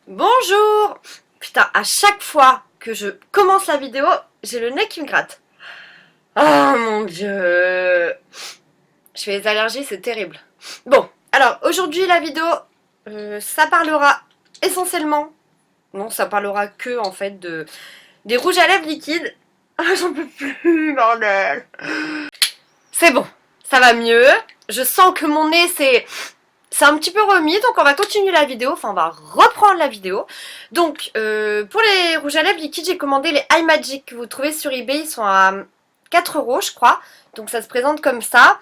Bonjour! Putain, à chaque fois que je commence la vidéo, j'ai le nez qui me gratte. Oh mon dieu! Je fais les allergies, c'est terrible. Bon, alors aujourd'hui la vidéo, ça parlera essentiellement, non, ça parlera que en fait des rouges à lèvres liquides. Ah, j'en peux plus, bordel! C'est bon, ça va mieux. Je sens que mon nez c'est un petit peu remis, donc on va continuer la vidéo, enfin on va reprendre la vidéo. Donc pour les rouges à lèvres liquides, j'ai commandé les iMagic que vous trouvez sur eBay, ils sont à 4 € je crois. Donc ça se présente comme ça.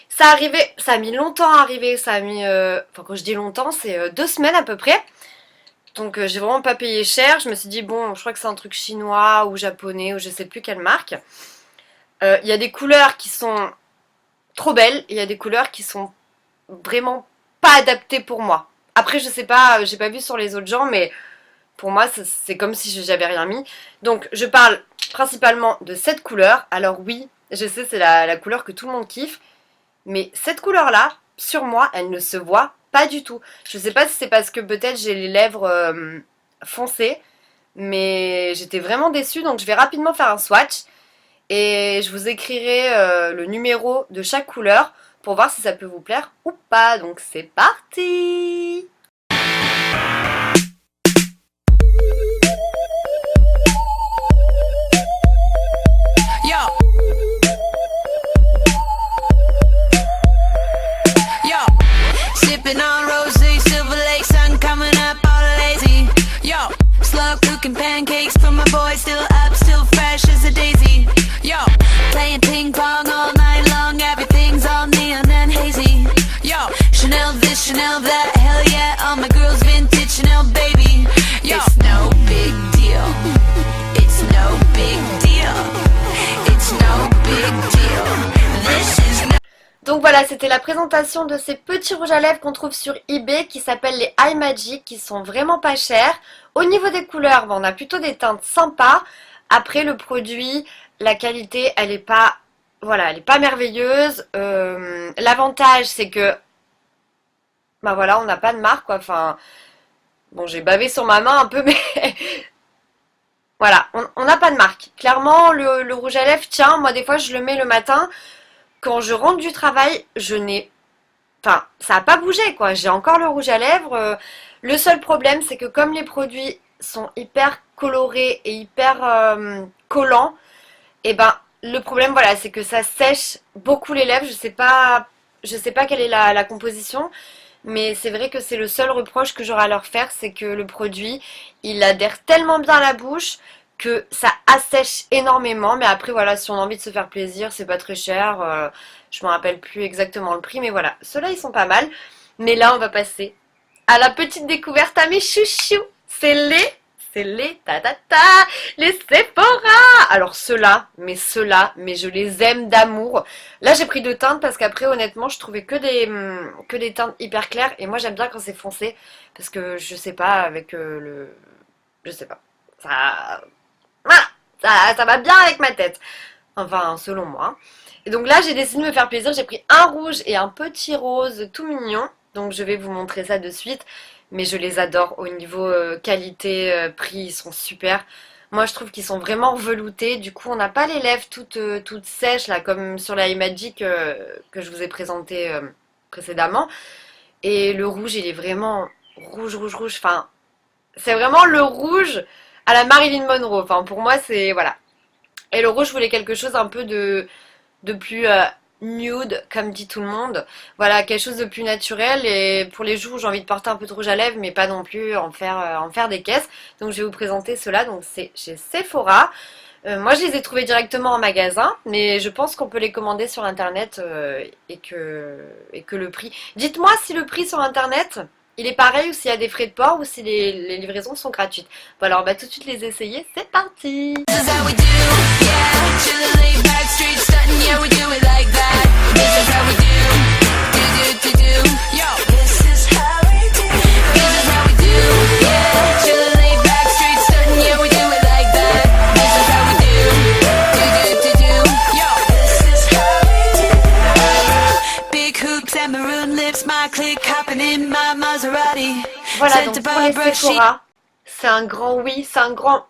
Ça arrivait, ça a mis longtemps à arriver, ça a mis, enfin quand je dis longtemps, c'est 2 semaines à peu près. Donc j'ai vraiment pas payé cher, je me suis dit bon, je crois que c'est un truc chinois ou japonais ou je sais plus quelle marque. Il y a des couleurs qui sont trop belles, et il y a des couleurs qui sont vraiment pas adaptées pour moi. Après je sais pas, j'ai pas vu sur les autres gens, mais pour moi c'est comme si j'avais rien mis. Donc je parle principalement de cette couleur. Alors oui, je sais c'est la couleur que tout le monde kiffe, mais cette couleur là, sur moi, elle ne se voit pas du tout. Je sais pas si c'est parce que peut-être j'ai les lèvres foncées, mais j'étais vraiment déçue, donc je vais rapidement faire un swatch. Et je vous écrirai le numéro de chaque couleur pour voir si ça peut vous plaire ou pas. Donc c'est parti! Sipping on rosé, Silver Lake sun coming up all lazy. Yo, slow cooking pancakes for my boy, still up, still fresh as a daisy. Yo, playing ping pong all night long, everything's all neon and hazy. Yo, Chanel this, Chanel that, hell yeah, all my girls vintage Chanel baby. Yo, it's no big deal. It's no big deal. It's no big deal. This is no. Donc voilà, c'était la présentation de ces petits rouges à lèvres qu'on trouve sur eBay qui s'appellent les iMagic, qui sont vraiment pas chers. Au niveau des couleurs, on a plutôt des teintes sympas. Après le produit, la qualité, elle est pas, voilà, elle est pas merveilleuse. L'avantage, c'est que, bah voilà, on n'a pas de marque quoi. Enfin, bon, j'ai bavé sur ma main un peu, mais voilà, on n'a pas de marque. Clairement, le rouge à lèvres, tiens, moi des fois je le mets le matin. Quand je rentre du travail, je n'ai... Enfin, ça n'a pas bougé, quoi. J'ai encore le rouge à lèvres. Le seul problème, c'est que comme les produits sont hyper colorés et hyper collants, et ben, le problème, voilà, c'est que ça sèche beaucoup les lèvres. Je sais pas quelle est la composition, mais c'est vrai que c'est le seul reproche que j'aurai à leur faire, c'est que le produit, il adhère tellement bien à la bouche que ça assèche énormément. Mais après voilà, si on a envie de se faire plaisir, c'est pas très cher. Je me rappelle plus exactement le prix, mais voilà, ceux-là ils sont pas mal. Mais là on va passer à la petite découverte à mes chouchous. C'est les les Sephora. Alors ceux-là, mais je les aime d'amour. Là j'ai pris deux teintes parce qu'après honnêtement je trouvais que des teintes hyper claires. Et moi j'aime bien quand c'est foncé, parce que je sais pas, avec je sais pas, ça... Voilà, ça va bien avec ma tête. Enfin, selon moi. Et donc là, j'ai décidé de me faire plaisir. J'ai pris un rouge et un petit rose tout mignon. Donc je vais vous montrer ça de suite. Mais je les adore. Au niveau qualité, prix, ils sont super. Moi, je trouve qu'ils sont vraiment veloutés. Du coup, on n'a pas les lèvres toutes sèches, là, comme sur la iMagic que je vous ai présenté précédemment. Et le rouge, il est vraiment rouge. Enfin, c'est vraiment le rouge à la Marilyn Monroe. Enfin, pour moi, c'est... Voilà. Et le rouge, je voulais quelque chose un peu de plus nude, comme dit tout le monde. Voilà, quelque chose de plus naturel. Et pour les jours où j'ai envie de porter un peu de rouge à lèvres, mais pas non plus en faire des caisses. Donc, je vais vous présenter cela. Donc, c'est chez Sephora. Moi, je les ai trouvés directement en magasin. Mais je pense qu'on peut les commander sur Internet et que le prix... Dites-moi si le prix sur Internet... il est pareil ou s'il y a des frais de port ou si les livraisons sont gratuites. Bon alors on va tout de suite les essayer, c'est parti! Voilà, donc pour les Sephora, C'est un grand oui, c'est un grand...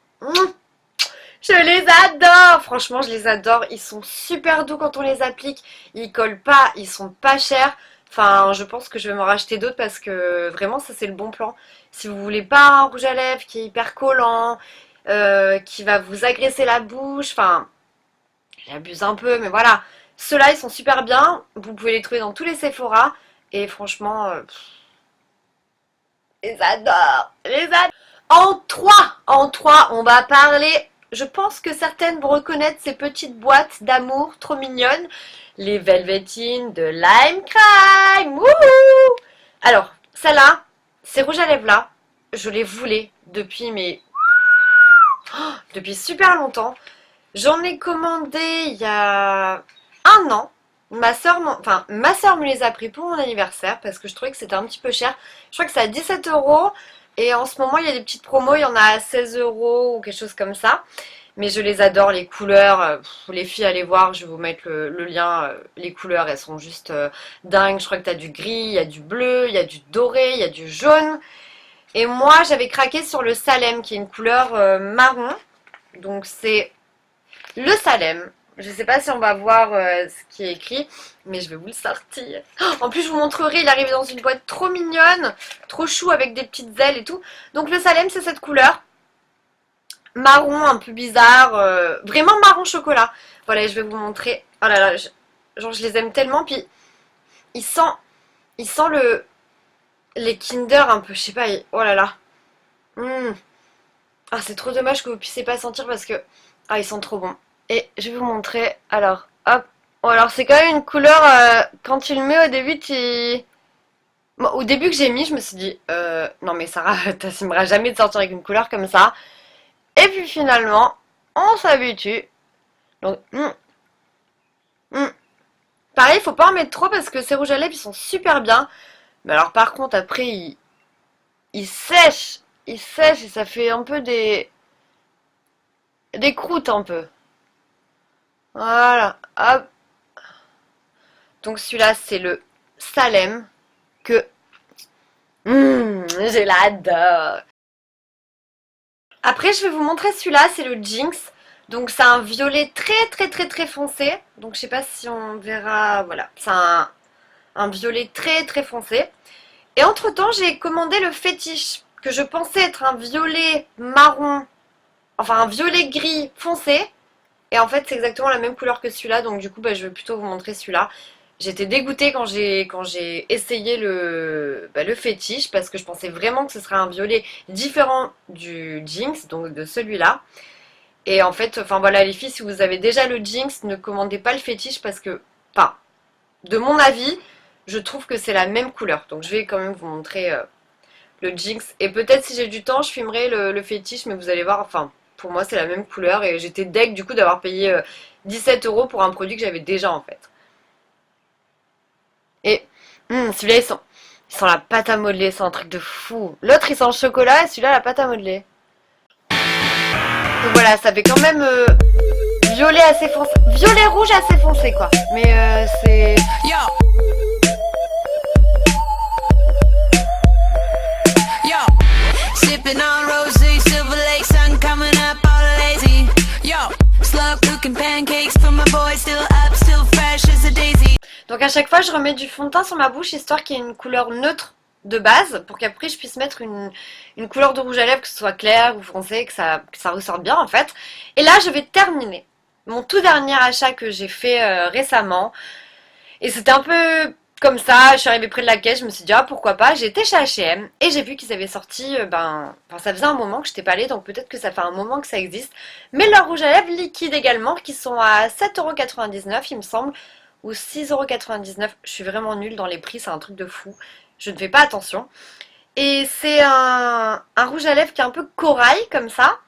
Je les adore! Franchement, je les adore. Ils sont super doux quand on les applique. Ils collent pas, ils sont pas chers. Enfin, je pense que je vais m'en racheter d'autres parce que vraiment, ça c'est le bon plan. Si vous voulez pas un rouge à lèvres qui est hyper collant, qui va vous agresser la bouche, enfin, j'abuse un peu, mais voilà. Ceux-là, ils sont super bien. Vous pouvez les trouver dans tous les Sephora. Et franchement, je les adore! Je les adore! En trois, on va parler. Je pense que certaines vont reconnaître ces petites boîtes d'amour trop mignonnes. Les Velvetines de Lime Crime. Wouhou! Alors, celle-là, ces rouges à lèvres là, je les voulais depuis super longtemps. J'en ai commandé il y a un an. Ma soeur me les a pris pour mon anniversaire parce que je trouvais que c'était un petit peu cher. Je crois que c'est à 17 euros. Et en ce moment, il y a des petites promos. Il y en a à 16 euros ou quelque chose comme ça. Mais je les adore, les couleurs. Les filles, allez voir, je vais vous mettre le lien. Les couleurs, elles sont juste dingues. Je crois que tu as du gris, il y a du bleu, il y a du doré, il y a du jaune. Et moi, j'avais craqué sur le Salem, qui est une couleur marron. Donc c'est le Salem. Je ne sais pas si on va voir ce qui est écrit, mais je vais vous le sortir. En plus, je vous montrerai, il arrive dans une boîte trop mignonne, trop chou avec des petites ailes et tout. Donc le Salem, c'est cette couleur. Marron un peu bizarre, vraiment marron chocolat. Voilà, je vais vous montrer. Oh là là, genre je les aime tellement. Puis il sent, il sent les Kinder un peu, je sais pas. Oh là là. Ah, c'est trop dommage que vous puissiez pas sentir parce que ils sont trop bons. Et je vais vous montrer. Alors, hop. Bon, alors c'est quand même une couleur. Quand tu le mets au début, bon, au début que j'ai mis, je me suis dit, non mais Sarah, t'assumeras jamais de sortir avec une couleur comme ça. Et puis finalement, on s'habitue. Donc, pareil, faut pas en mettre trop parce que ces rouges à lèvres, ils sont super bien. Mais alors par contre, après, ils sèchent. Ils sèchent et ça fait un peu des croûtes un peu. Voilà, hop. Donc celui-là, c'est le Salem que je l'adore. Après, je vais vous montrer celui-là, c'est le Jinx. Donc c'est un violet très très très très foncé. Donc je sais pas si on verra, voilà, c'est un violet très très foncé. Et entre-temps, j'ai commandé le fétiche, que je pensais être un violet marron, enfin un violet gris foncé. Et en fait, c'est exactement la même couleur que celui-là, donc du coup, je vais plutôt vous montrer celui-là. J'étais dégoûtée quand j'ai essayé le fétiche, parce que je pensais vraiment que ce serait un violet différent du Jinx, donc de celui-là. Et en fait, enfin voilà les filles, si vous avez déjà le Jinx, ne commandez pas le fétiche parce que, enfin, de mon avis, je trouve que c'est la même couleur. Donc je vais quand même vous montrer le Jinx. Et peut-être si j'ai du temps, je filmerai le fétiche, mais vous allez voir, enfin, pour moi c'est la même couleur. Et j'étais deg du coup d'avoir payé 17 euros pour un produit que j'avais déjà en fait. Et celui-là, ils sont la pâte à modeler, c'est un truc de fou. L'autre, il sent le chocolat et celui-là, la pâte à modeler. Donc voilà, ça fait quand même violet assez foncé. Violet rouge assez foncé, quoi. Mais c'est... Yo, yo, sipping on rosé, Silver Lake sun coming up all lazy. Yo, slow cooking pancakes for my boy, still up, still fresh as a daisy. Donc à chaque fois, je remets du fond de teint sur ma bouche, histoire qu'il y ait une couleur neutre de base, pour qu'après je puisse mettre une couleur de rouge à lèvres, que ce soit clair ou foncé, que ça ressorte bien en fait. Et là, je vais terminer mon tout dernier achat que j'ai fait récemment. Et c'était un peu comme ça, je suis arrivée près de la caisse, je me suis dit ah pourquoi pas, j'ai été chez H&M et j'ai vu qu'ils avaient sorti, ça faisait un moment que je n'étais pas allée, donc peut-être que ça fait un moment que ça existe, mais leurs rouges à lèvres liquides également, qui sont à 7,99 € il me semble, ou 6,99 €, je suis vraiment nulle dans les prix, c'est un truc de fou, je ne fais pas attention. Et c'est un rouge à lèvres qui est un peu corail comme ça,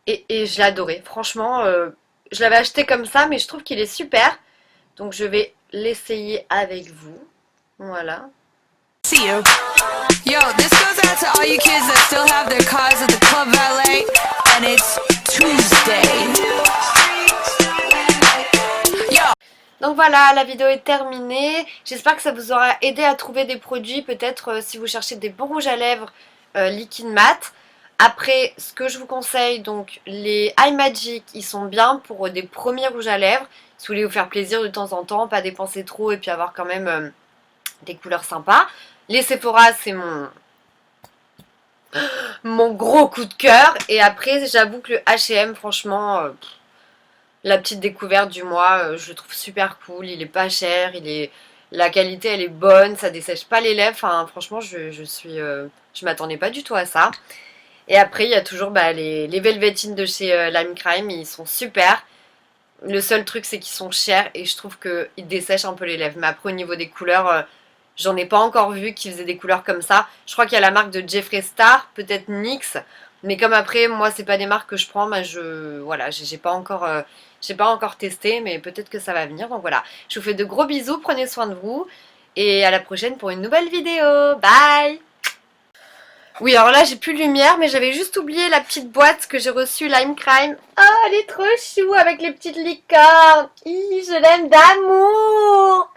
et je l'ai adoré, franchement, je l'avais acheté comme ça, mais je trouve qu'il est super. Donc je vais l'essayer avec vous. Voilà. See you. Yo, this goes out to all you kids that still have their cars at the club valet, and it's Tuesday. Yo. Donc voilà, la vidéo est terminée. J'espère que ça vous aura aidé à trouver des produits, peut-être si vous cherchez des bons rouges à lèvres liquide mat. Après, ce que je vous conseille, donc les iMagic, ils sont bien pour des premiers rouges à lèvres. Si vous voulez vous faire plaisir de temps en temps, pas dépenser trop et puis avoir quand même des couleurs sympas. Les Sephora, c'est mon gros coup de cœur. Et après, j'avoue que le H&M, franchement, la petite découverte du mois, je le trouve super cool. Il est pas cher, la qualité, elle est bonne, ça dessèche pas les lèvres. Enfin, franchement, je m'attendais pas du tout à ça. Et après, il y a toujours les Velvetines de chez Lime Crime, ils sont super. Le seul truc, c'est qu'ils sont chers et je trouve qu'ils dessèchent un peu les lèvres. Mais après, au niveau des couleurs, j'en ai pas encore vu qui faisaient des couleurs comme ça. Je crois qu'il y a la marque de Jeffree Star, peut-être NYX. Mais comme après, moi, c'est pas des marques que je prends, bah voilà, j'ai pas encore testé, mais peut-être que ça va venir. Donc voilà, je vous fais de gros bisous, prenez soin de vous. Et à la prochaine pour une nouvelle vidéo. Bye! Oui, alors là, j'ai plus de lumière, mais j'avais juste oublié la petite boîte que j'ai reçue, Lime Crime. Oh, elle est trop chou avec les petites licornes. Je l'aime d'amour.